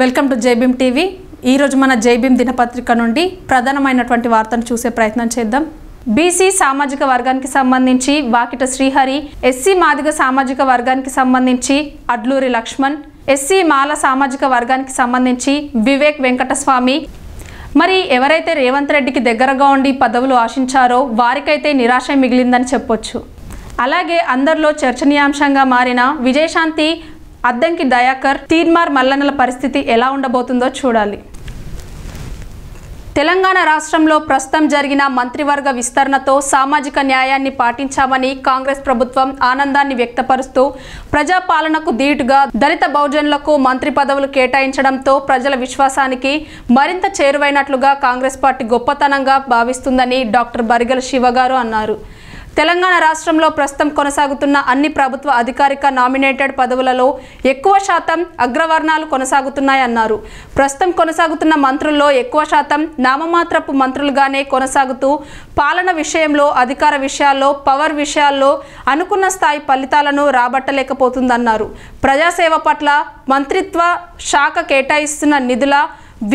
Welcome to Jai Bhim TV. ఈ రోజు మన జైబీమ్ దినపత్రిక నుండి ప్రధానమైనటువంటి వార్తను చూసే ప్రయత్నం చేద్దాం। బీసీ సామాజిక వర్గానికి సంబంధించి వాకిట శ్రీహరి, ఎస్సీ మాదిగ సామాజిక వర్గానికి సంబంధించి అడ్లూరి లక్ష్మణ్, ఎస్సీ మాల సామాజిక వర్గానికి సంబంధించి వివేక్ వెంకటస్వామి। మరి ఎవరైతే రేవంత్ రెడ్డికి దగ్గరగా ఉండి పదవులు ఆశించారో వారికైతే నిరాశ మిగిలిందని చెప్పొచ్చు। అలాగే అందరిలో చర్చనీయాంశంగా మారిన విజయశాంతి, అద్దంకి దయాకర్, తీన్మార్ మల్లన్నల పరిస్థితి ఎలా ఉండబోతుందో చూడాలి। తెలంగాణ రాష్ట్రంలో ప్రస్తుతం జరిగిన మంత్రివర్గ విస్తరణతో సామాజిక న్యాయాన్ని పాటించామని కాంగ్రెస్ ప్రభుత్వం ఆనందాన్ని వ్యక్తపరుస్తూ ప్రజాపాలనకు ధీటుగా దళిత బహుజనులకు మంత్రి పదవులు కేటాయించడంతో ప్రజల విశ్వాసానికి మరింత చేరువైనట్లుగా కాంగ్రెస్ పార్టీ గొప్పతనంగా భావిస్తుందని డాక్టర్ బరిగల శివ గారు అన్నారు। తెలంగాణ రాష్ట్రంలో ప్రస్తుతం కొనసాగుతున్న అన్ని ప్రభుత్వ అధికారిక నామినేటెడ్ పదవులలో ఎక్కువ శాతం అగ్రవర్ణాలు కొనసాగుతున్నాయన్నారు। ప్రస్తుతం కొనసాగుతున్న మంత్రుల్లో ఎక్కువ శాతం నామమాత్రపు మంత్రులుగానే కొనసాగుతూ పాలన విషయంలో, అధికార విషయాల్లో, పవర్ విషయాల్లో అనుకున్న స్థాయి ఫలితాలను రాబట్టలేకపోతుందన్నారు। ప్రజాసేవ పట్ల మంత్రిత్వ శాఖ కేటాయిస్తున్న నిధుల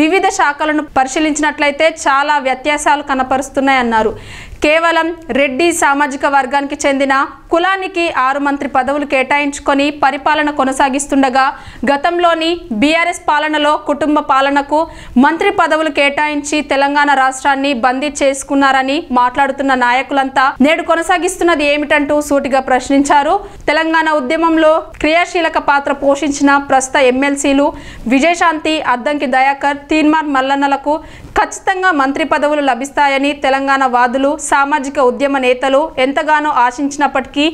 వివిధ శాఖలను పరిశీలించినట్లయితే చాలా వ్యత్యాసాలు కనపరుస్తున్నాయన్నారు। కేవలం రెడ్డి సామాజిక వర్గానికి చెందిన కులానికి 6 మంత్రి పదవులు కేటాయించుకొని పరిపాలన కొనసాగిస్తుండగా గతంలోని బీఆర్ఎస్ పాలనలో కుటుంబ పాలనకు మంత్రి పదవులు కేటాయించి తెలంగాణ రాష్ట్రాన్ని బందీ చేసుకున్నారని మాట్లాడుతున్న నాయకులంతా నేడు కొనసాగిస్తున్నది ఏమిటంటూ సూటిగా ప్రశ్నించారు। తెలంగాణ ఉద్యమంలో క్రియాశీలక పాత్ర పోషించిన ప్రస్తుత ఎమ్మెల్సీలు విజయశాంతి, అద్దంకి దయాకర్, తీన్మార్ మల్లన్నలకు ఖచ్చితంగా మంత్రి పదవులు లభిస్తాయని తెలంగాణ వాదులు, సామాజిక ఉద్యమ నేతలు ఎంతగానో ఆశించినప్పటికీ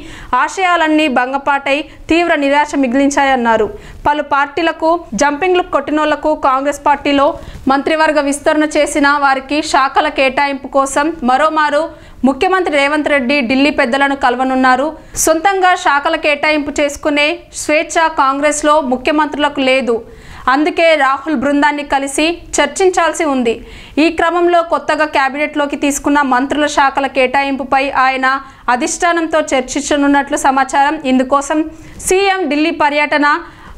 ఆశయాలన్నీ భంగపాటై తీవ్ర నిరాశ మిగిలించాయన్నారు। పలు పార్టీలకు జంపింగ్లు కొట్టినోళ్లకు కాంగ్రెస్ పార్టీలో మంత్రివర్గ విస్తరణ చేసిన వారికి శాఖల కేటాయింపు కోసం మరోమారు ముఖ్యమంత్రి రేవంత్ రెడ్డి ఢిల్లీ పెద్దలను కలవనున్నారు। సొంతంగా శాఖల కేటాయింపు చేసుకునే స్వేచ్ఛ కాంగ్రెస్లో ముఖ్యమంత్రులకు లేదు। అందుకే రాహుల్ బృందాన్ని కలిసి చర్చించాల్సి ఉంది। ఈ క్రమంలో కొత్తగా కేబినెట్లోకి తీసుకున్న మంత్రుల శాఖల కేటాయింపుపై ఆయన అధిష్టానంతో చర్చించనున్నట్లు సమాచారం। ఇందుకోసం సీఎం ఢిల్లీ పర్యటన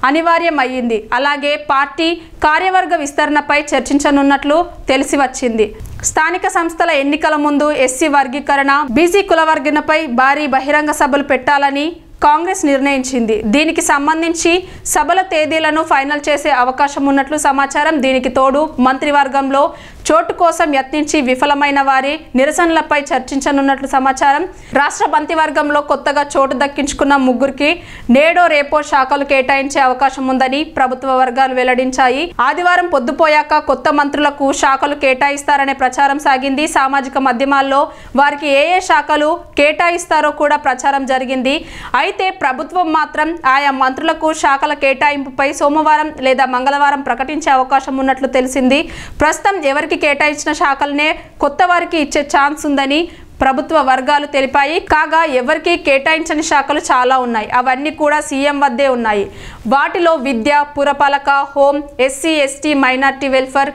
అనివార్యమయ్యింది। అలాగే పార్టీ కార్యవర్గ విస్తరణపై చర్చించనున్నట్లు తెలిసి వచ్చింది। స్థానిక సంస్థల ఎన్నికల ముందు ఎస్సీ వర్గీకరణ, బీసీ కులవర్గీకరణపై భారీ బహిరంగ సభలు పెట్టాలని కాంగ్రెస్ నిర్ణయించింది। దీనికి సంబంధించి సభల తేదీలను ఫైనల్ చేసే అవకాశం ఉన్నట్లు సమాచారం। దీనికి తోడు మంత్రివర్గంలో చోటు కోసం యత్నించి విఫలమైన వారి నిరసనలపై చర్చించనున్నట్లు సమాచారం। రాష్ట్ర మంత్రివర్గంలో కొత్తగా చోటు దక్కించుకున్న 3కి నేడో రేపో శాఖలు కేటాయించే అవకాశం ఉందని ప్రభుత్వ వర్గాలు వెల్లడించాయి। ఆదివారం పొద్దుపోయాక కొత్త మంత్రులకు శాఖలు కేటాయిస్తారనే ప్రచారం సాగింది। సామాజిక మాధ్యమాల్లో వారికి ఏ శాఖలు కేటాయిస్తారో కూడా ప్రచారం జరిగింది। అయితే ప్రభుత్వం మాత్రం ఆయా మంత్రులకు శాఖల కేటాయింపుపై సోమవారం లేదా మంగళవారం ప్రకటించే అవకాశం ఉన్నట్లు తెలిసింది। ప్రస్తుతం ఎవరికి కేటాయించిన శాఖలనే కొత్త వారికి ఇచ్చే ఛాన్స్ ఉందని ప్రభుత్వ వర్గాలు తెలిపాయి। కాగా ఎవరికి కేటాయించని శాఖలు చాలా ఉన్నాయి, అవన్నీ కూడా సీఎం వద్దే ఉన్నాయి। వాటిలో విద్య, పురపాలక, home, SC ST minority welfare,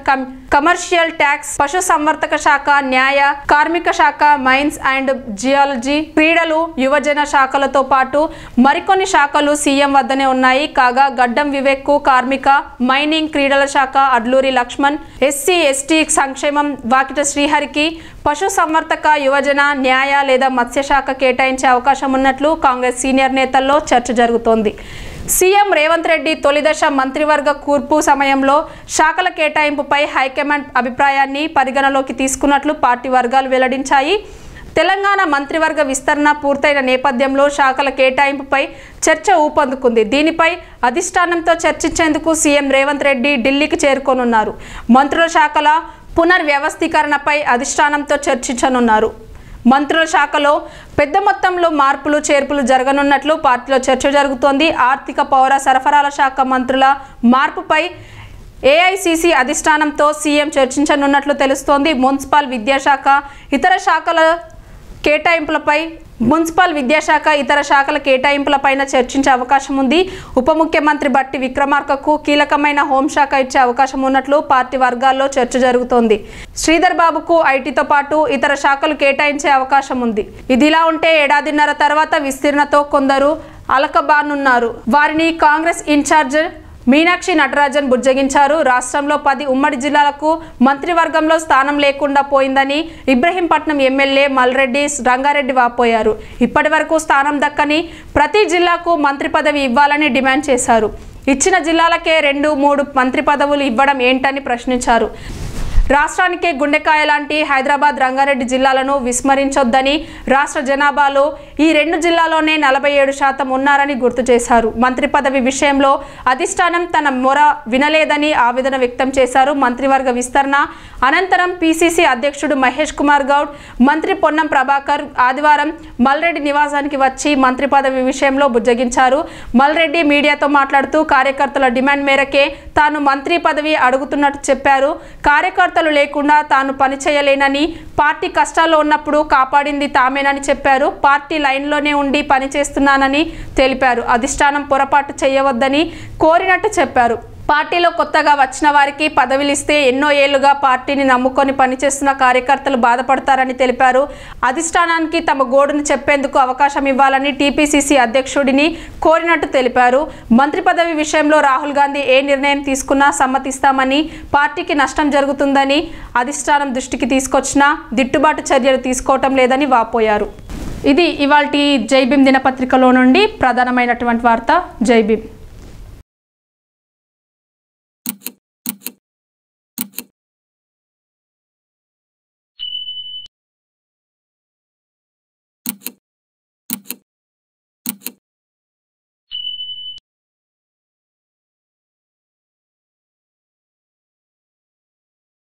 commercial tax, పశు సంవర్ధక శాఖ, న్యాయ, కార్మిక శాఖ, మైన్స్ అండ్ జియాలజీ, క్రీడలు, యువజన శాఖలతో పాటు మరికొన్ని శాఖలు సీఎం వద్దనే ఉన్నాయి। కాగా గడ్డం వివేక్ కు కార్మిక, మైనింగ్, క్రీడల శాఖ, అడ్లూరి లక్ష్మణ్, ఎస్సీ ఎస్టీ సంక్షేమం, వాకిట శ్రీహరికి పశు సంవర్ధక, యువజన, న్యాయ లేదా మత్స్యశాఖ కేటాయించే అవకాశం ఉన్నట్లు కాంగ్రెస్ సీనియర్ నేతల్లో చర్చ జరుగుతోంది। సీఎం రేవంత్ రెడ్డి తొలిదశ మంత్రివర్గ కూర్పు సమయంలో శాఖల కేటాయింపుపై హైకమాండ్ అభిప్రాయాన్ని పరిగణలోకి తీసుకున్నట్లు పార్టీ వర్గాలు వెల్లడించాయి। తెలంగాణ మంత్రివర్గ విస్తరణ పూర్తయిన నేపథ్యంలో శాఖల కేటాయింపుపై చర్చ ఊపందుకుంది। దీనిపై అధిష్టానంతో చర్చించేందుకు సీఎం రేవంత్ రెడ్డి ఢిల్లీకి చేరుకోనున్నారు। మంత్రుల శాఖల పునర్వ్యవస్థీకరణపై అధిష్టానంతో చర్చించనున్నారు। మంత్రుల శాఖలో పెద్ద మొత్తంలో మార్పులు చేర్పులు జరగనున్నట్లు పార్టీలో చర్చ జరుగుతోంది। ఆర్థిక, పౌర సరఫరాల శాఖ మంత్రుల మార్పుపై ఏఐసిసి అధిష్టానంతో సీఎం చర్చించనున్నట్లు తెలుస్తోంది। మున్సిపల్ విద్యాశాఖ ఇతర శాఖల కేటాయింపులపైన చర్చించే అవకాశం ఉంది। ఉప ముఖ్యమంత్రి బట్టి విక్రమార్కకు కీలకమైన హోంశాఖ ఇచ్చే అవకాశం ఉన్నట్లు పార్టీ వర్గాల్లో చర్చ జరుగుతోంది। శ్రీధర్ బాబుకు ఐటీతో పాటు ఇతర శాఖలు కేటాయించే అవకాశం ఉంది। ఇదిలా ఉంటే ఏడాదిన్నర తర్వాత విస్తీర్ణతో కొందరు అలకబానున్నారు। వారిని కాంగ్రెస్ ఇన్ఛార్జ్ మీనాక్షి నటరాజన్ బుజ్జగించారు. రాష్ట్రంలో 10 ఉమ్మడి జిల్లాలకు మంత్రివర్గంలో స్థానం లేకుండా పోయిందని ఇబ్రహీంపట్నం ఎమ్మెల్యే మల్రెడ్డి రంగారెడ్డి వాపోయారు. ఇప్పటి వరకు స్థానం దక్కని ప్రతి జిల్లాకు మంత్రి పదవి ఇవ్వాలని డిమాండ్ చేశారు. ఇచ్చిన జిల్లాలకే 2-3 మంత్రి పదవులు ఇవ్వడం ఏంటని ప్రశ్నించారు. రాష్ట్రానికే గుండెకాయ లాంటి హైదరాబాద్ రంగారెడ్డి జిల్లాలను విస్మరించొద్దని, రాష్ట్ర జనాభాలో ఈ 2 జిల్లాలోనే 47% ఉన్నారని గుర్తు చేశారు. మంత్రి పదవి విషయంలో అధిష్టానం తన మొర వినలేదని ఆవేదన వ్యక్తం చేశారు. మంత్రివర్గ విస్తరణ అనంతరం పిసిసి అధ్యక్షుడు మహేష్ కుమార్ గౌడ్, మంత్రి పొన్నం ప్రభాకర్ ఆదివారం మల్రెడ్డి నివాసానికి వచ్చి మంత్రి పదవి విషయంలో బుజ్జగించారు. మల్రెడ్డి మీడియాతో మాట్లాడుతూ కార్యకర్తల డిమాండ్ మేరకే తాను మంత్రి పదవి అడుగుతున్నట్టు చెప్పారు. కార్యకర్తలు లేకుండా తాను పనిచేయలేనని, పార్టీ కష్టాల్లో ఉన్నప్పుడు కాపాడింది తామేనని చెప్పారు. పార్టీ లైన్లోనే ఉండి పనిచేస్తున్నానని తెలిపారు. అధిష్టానం పొరపాటు చేయవద్దని కోరినట్టు చెప్పారు. పార్టీలో కొత్తగా వచ్చిన వారికి పదవిలిస్తే ఎన్నో ఏళ్లుగా పార్టీని నమ్ముకొని పనిచేస్తున్న కార్యకర్తలు బాధపడతారని తెలిపారు. అధిష్టానానికి తమ గోడును చెప్పేందుకు అవకాశం ఇవ్వాలని టీపీసీసీ అధ్యక్షుడిని కోరినట్టు తెలిపారు. మంత్రి పదవి విషయంలో రాహుల్ గాంధీ ఏ నిర్ణయం తీసుకున్నా సమ్మతిస్తామని, పార్టీకి నష్టం జరుగుతుందని అధిష్టానం దృష్టికి తీసుకొచ్చినా దిట్టుబాటు చర్యలు తీసుకోవటం లేదని వాపోయారు. ఇది ఇవాల్టి జై భీమ్ దినపత్రికలో నుండి ప్రధానమైనటువంటి వార్త. జై భీమ్.